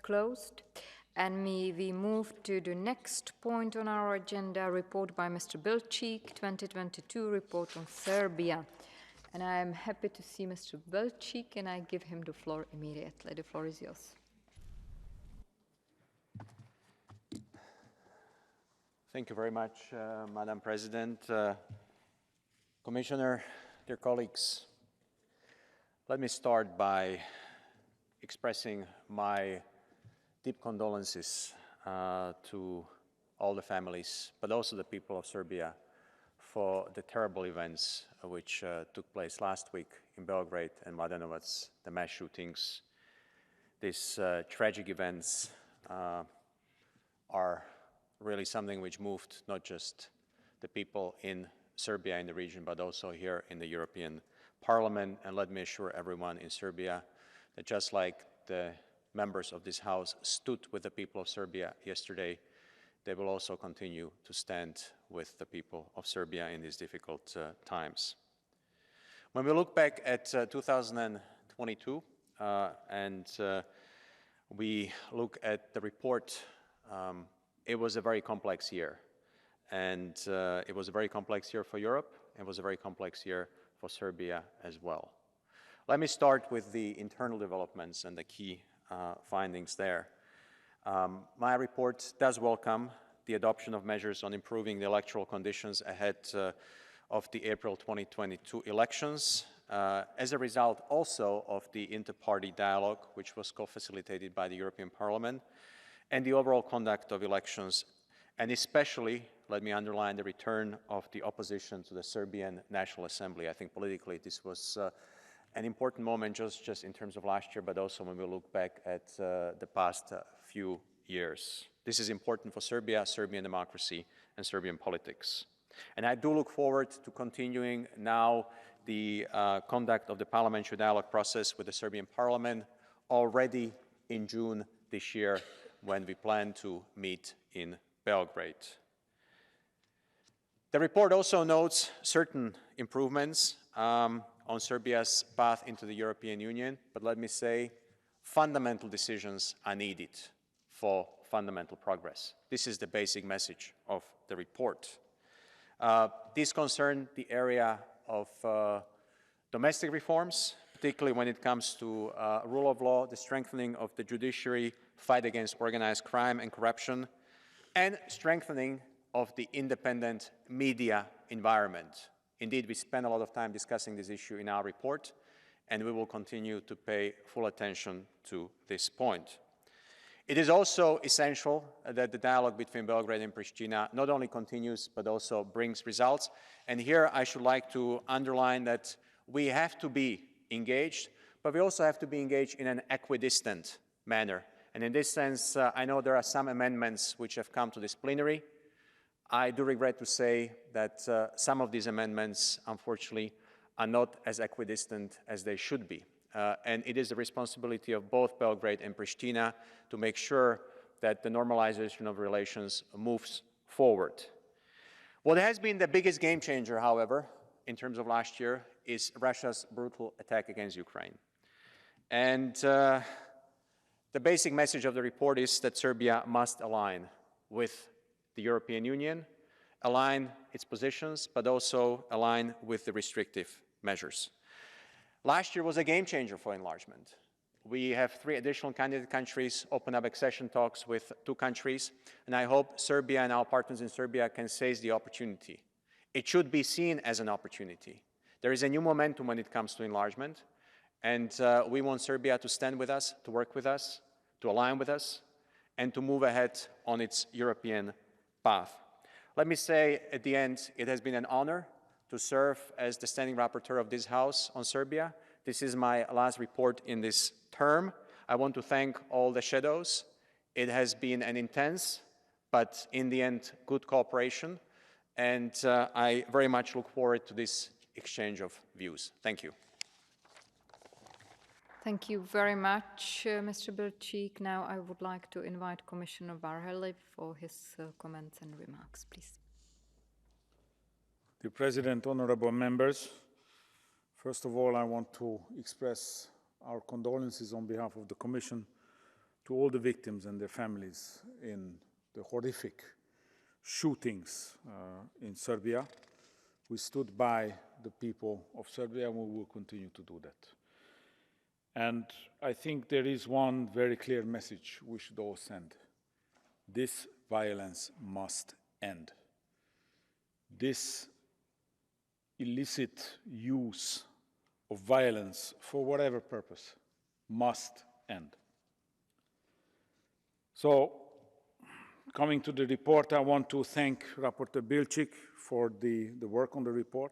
closed. And we move to the next point on our agenda, report by Mr. Bilčík, 2022 report on Serbia. And I am happy to see Mr. Bilčík, and I give him the floor immediately. The floor is yours. Thank you very much, Madam President, Commissioner, dear colleagues. Let me start by expressing my deep condolences to all the families, but also the people of Serbia, for the terrible events which took place last week in Belgrade and Mladenovac, the mass shootings. These tragic events are really something which moved not just the people in Serbia, in the region, but also here in the European Parliament. And let me assure everyone in Serbia that just like the members of this House stood with the people of Serbia yesterday, they will also continue to stand with the people of Serbia in these difficult times. When we look back at 2022 and we look at the report, it was a very complex year. And it was a very complex year for Europe. It was a very complex year for Serbia as well. Let me start with the internal developments and the key findings there. My report does welcome the adoption of measures on improving the electoral conditions ahead of the April 2022 elections, as a result also of the inter-party dialogue, which was co-facilitated by the European Parliament, and the overall conduct of elections, and especially, let me underline, the return of the opposition to the Serbian National Assembly. I think politically this was an important moment just in terms of last year, but also when we look back at the past few years. This is important for Serbia, Serbian democracy, and Serbian politics. And I do look forward to continuing now the conduct of the parliamentary dialogue process with the Serbian Parliament already in June this year, when we plan to meet in Belgrade. The report also notes certain improvements on Serbia's path into the European Union, but let me say, fundamental decisions are needed for fundamental progress. This is the basic message of the report. These concern the area of domestic reforms, particularly when it comes to rule of law, the strengthening of the judiciary, fight against organized crime and corruption, and strengthening of the independent media environment. Indeed, we spent a lot of time discussing this issue in our report, and we will continue to pay full attention to this point. It is also essential that the dialogue between Belgrade and Pristina not only continues, but also brings results. And here I should like to underline that we have to be engaged, but we also have to be engaged in an equidistant manner. And in this sense, I know there are some amendments which have come to this plenary. I do regret to say that some of these amendments, unfortunately, are not as equidistant as they should be. And it is the responsibility of both Belgrade and Pristina to make sure that the normalization of relations moves forward. What has been the biggest game changer, however, in terms of last year, is Russia's brutal attack against Ukraine. And the basic message of the report is that Serbia must align with the European Union, align its positions, but also align with the restrictive measures. Last year was a game changer for enlargement. We have 3 additional candidate countries, open up accession talks with 2 countries, and I hope Serbia and our partners in Serbia can seize the opportunity. It should be seen as an opportunity. There is a new momentum when it comes to enlargement, and we want Serbia to stand with us, to work with us, to align with us, and to move ahead on its European path. Let me say at the end, it has been an honor to serve as the standing rapporteur of this House on Serbia. This is my last report in this term. I want to thank all the shadows. It has been an intense, but in the end, good cooperation. And I very much look forward to this exchange of views. Thank you. Thank you very much, Mr. Bilčík. Now I would like to invite Commissioner Várhelyi for his comments and remarks, please. Dear President, honorable members, first of all, I want to express our condolences on behalf of the Commission to all the victims and their families in the horrific shootings in Serbia. We stood by the people of Serbia, and we will continue to do that. And I think there is one very clear message we should all send. This violence must end. This illicit use of violence for whatever purpose must end. So, coming to the report, I want to thank Rapporteur Bilčík for the work on the report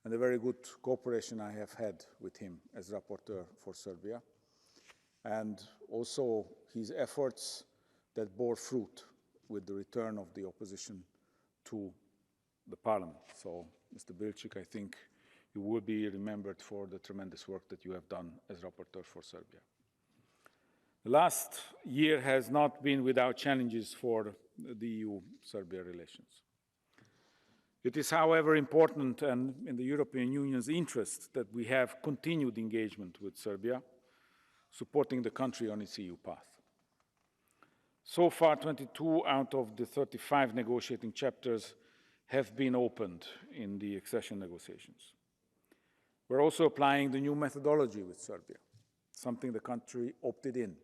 and the very good cooperation I have had with him as rapporteur for Serbia, and also his efforts that bore fruit with the return of the opposition to the parliament. So, Mr. Bilčík, I think you will be remembered for the tremendous work that you have done as rapporteur for Serbia. The last year has not been without challenges for the EU-Serbia relations. It is, however, important and in the European Union's interest that we have continued engagement with Serbia, supporting the country on its EU path. So far, 22 out of the 35 negotiating chapters have been opened in the accession negotiations. We're also applying the new methodology with Serbia, something the country opted in.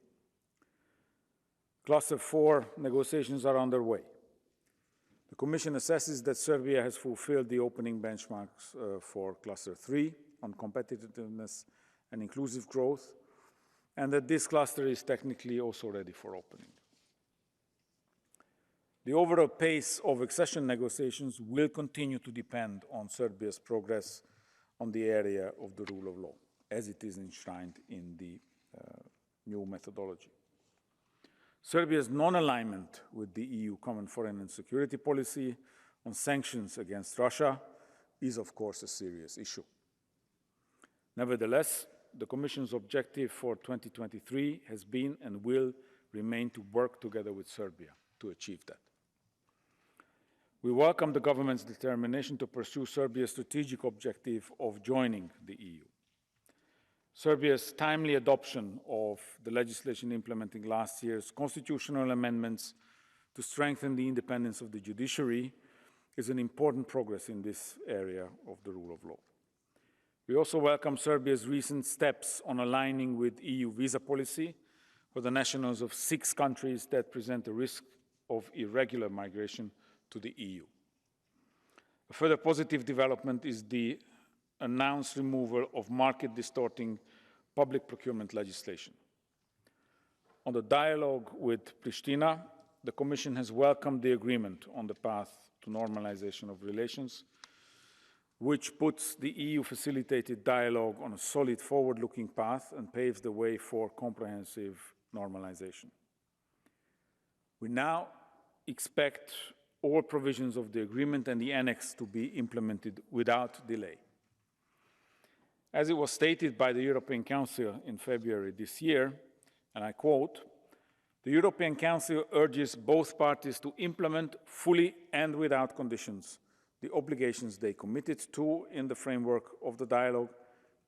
Cluster 4 negotiations are underway. The Commission assesses that Serbia has fulfilled the opening benchmarks for Cluster 3 on competitiveness and inclusive growth, and that this cluster is technically also ready for opening. The overall pace of accession negotiations will continue to depend on Serbia's progress on the area of the rule of law, as it is enshrined in the new methodology. Serbia's non-alignment with the EU common foreign and security policy on sanctions against Russia is, of course, a serious issue. Nevertheless, the Commission's objective for 2023 has been and will remain to work together with Serbia to achieve that. We welcome the government's determination to pursue Serbia's strategic objective of joining the EU. Serbia's timely adoption of the legislation implementing last year's constitutional amendments to strengthen the independence of the judiciary is an important progress in this area of the rule of law. We also welcome Serbia's recent steps on aligning with EU visa policy for the nationals of 6 countries that present a risk of irregular migration to the EU. A further positive development is the announced removal of market-distorting public procurement legislation. On the dialogue with Pristina, the Commission has welcomed the agreement on the path to normalization of relations, which puts the EU-facilitated dialogue on a solid forward-looking path and paves the way for comprehensive normalization. We now expect all provisions of the agreement and the annex to be implemented without delay. As it was stated by the European Council in February this year, and I quote, "The European Council urges both parties to implement fully and without conditions the obligations they committed to in the framework of the dialogue,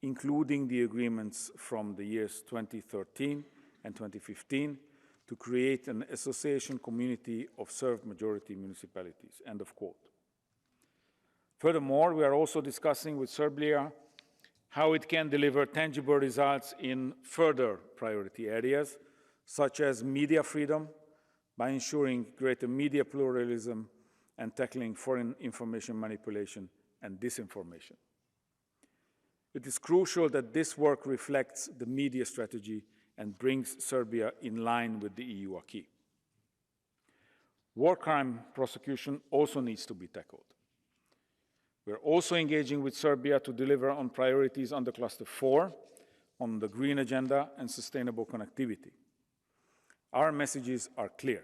including the agreements from the years 2013 and 2015, to create an association community of served majority municipalities," end of quote. Furthermore, we are also discussing with Serbia how it can deliver tangible results in further priority areas, such as media freedom, by ensuring greater media pluralism and tackling foreign information manipulation and disinformation. It is crucial that this work reflects the media strategy and brings Serbia in line with the EU acquis. War crime prosecution also needs to be tackled. We are also engaging with Serbia to deliver on priorities under Cluster 4, on the Green Agenda and sustainable connectivity. Our messages are clear.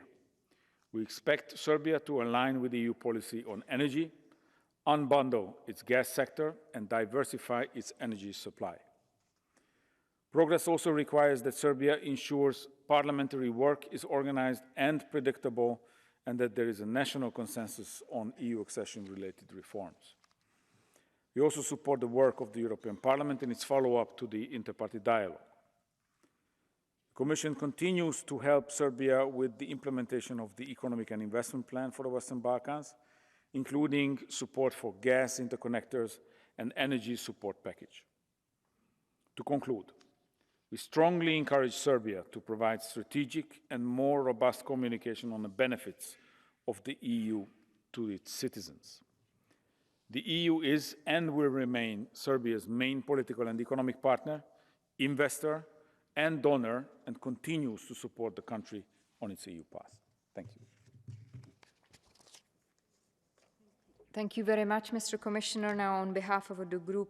We expect Serbia to align with EU policy on energy, unbundle its gas sector, and diversify its energy supply. Progress also requires that Serbia ensures parliamentary work is organized and predictable, and that there is a national consensus on EU accession-related reforms. We also support the work of the European Parliament in its follow-up to the inter-party dialogue. The Commission continues to help Serbia with the implementation of the Economic and Investment Plan for the Western Balkans, including support for gas interconnectors and energy support package. To conclude, we strongly encourage Serbia to provide strategic and more robust communication on the benefits of the EU to its citizens. The EU is and will remain Serbia's main political and economic partner, investor, and donor, and continues to support the country on its EU path. Thank you. Thank you very much, Mr. Commissioner. Now, on behalf of the group